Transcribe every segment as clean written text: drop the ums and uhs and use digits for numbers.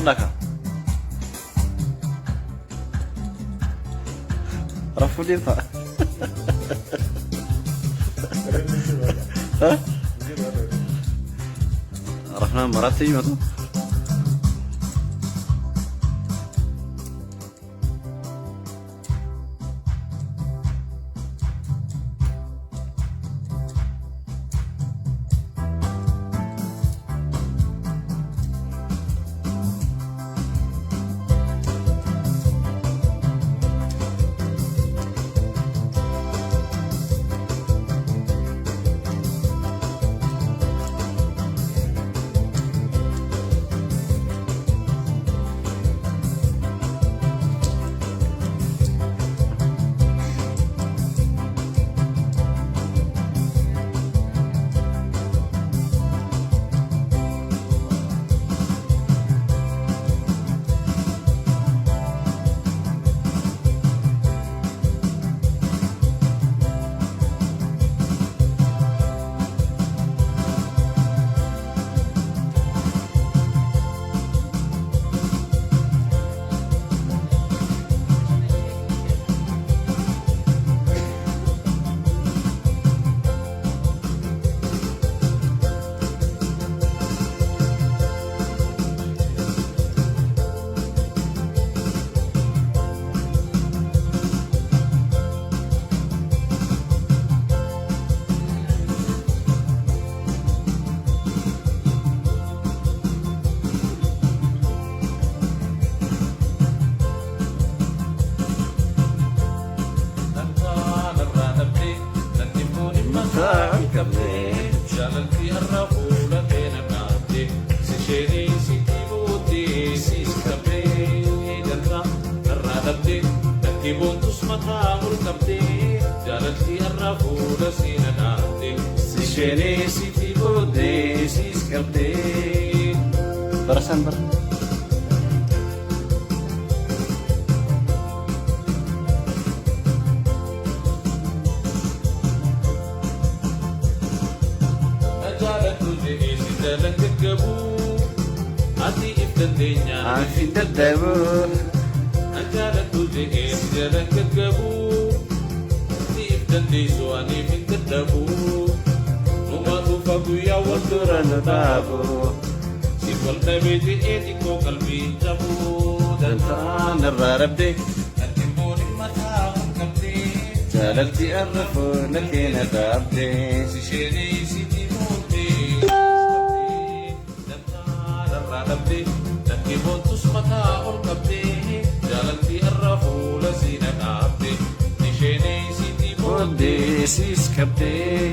لك رفو ديفا ها رحنا مراتي متو Kibuntus matamul kapte jalati arrafula sinanate Sishene siti bode sis kapte Barasan bar Najalatu jeni sidalan kegabu Ati iftandenya Afin dadabu Najalatu jeni sidalan kegabu Ati iftandesu ani fintadabu Numatu faguya Duran babu Sifal nabeti etiko kalbi jabu Dantan الراربدي Antimoni matahun kapte جلالتي أرفو لكينا دابدي Sishene siti monte Dantan arradabde Nakibontus matahun kapte Jalanti arrafula sinanabde Sishene siti monte بودي سيس كبدي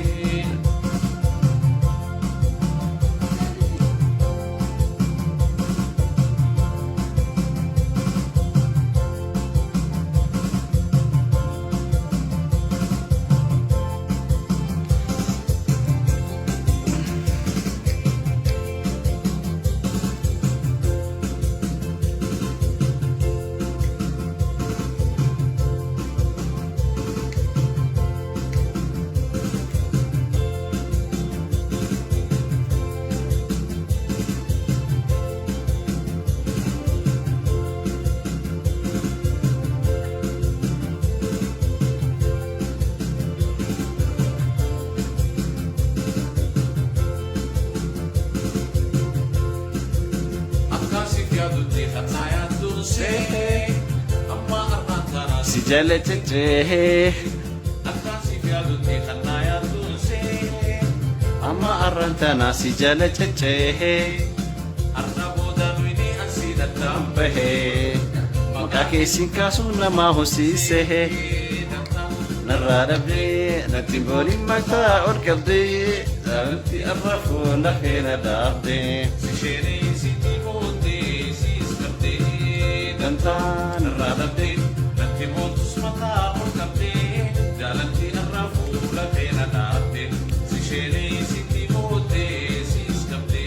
Akasif yaduti khatayatun se Amma arratana سجلتته Akasif yaduti khatayatun se أما أرنتنا سجلتته Arnaboda nuini ansidatam به مكاكي سنكاسونا ما هو سيسه نرادبدي نتبولي مكتا أركبدي زالتي أرفو لخينا دابدي Sishene siti monte siskapte دنتان Arradabde Nakibontus matahun kapte Jalanti arrafula fenadabde Sishene siti monte siskapte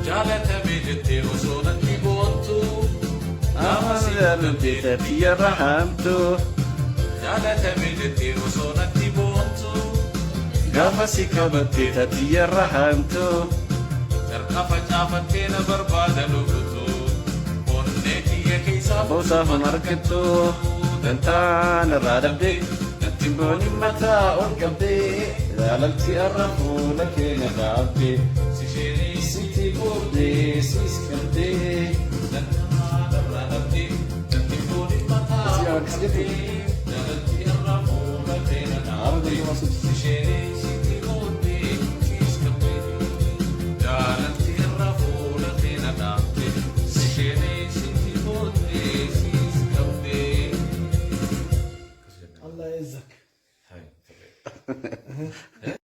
Jalata vejete osona kibontu أما jaalaltee tatii irra hamtu Jaalatame jettee osoo natti boontu gaafa si qabattee tatii irra hamtu Jarqa facaafattee na barbaada lubutu Onnee kiyya keessaa boosaa hun argattu dantaan irraa dhabdee natti booni mataa ol qabdee jaalaltii irra fuula keenya dhaabdee Sisheenii sitti booddee siis qabdee dantaan irraa dhabdee natti booni mataa ol qabdee jaalaltii irra fuula keenya dhaabdee Sisheenii sitti booddee siis qabdee jaalaltii irra fuula keenya dhaabdee Sisheenii sitti booddee siis qabdee الله يعزك. Hai,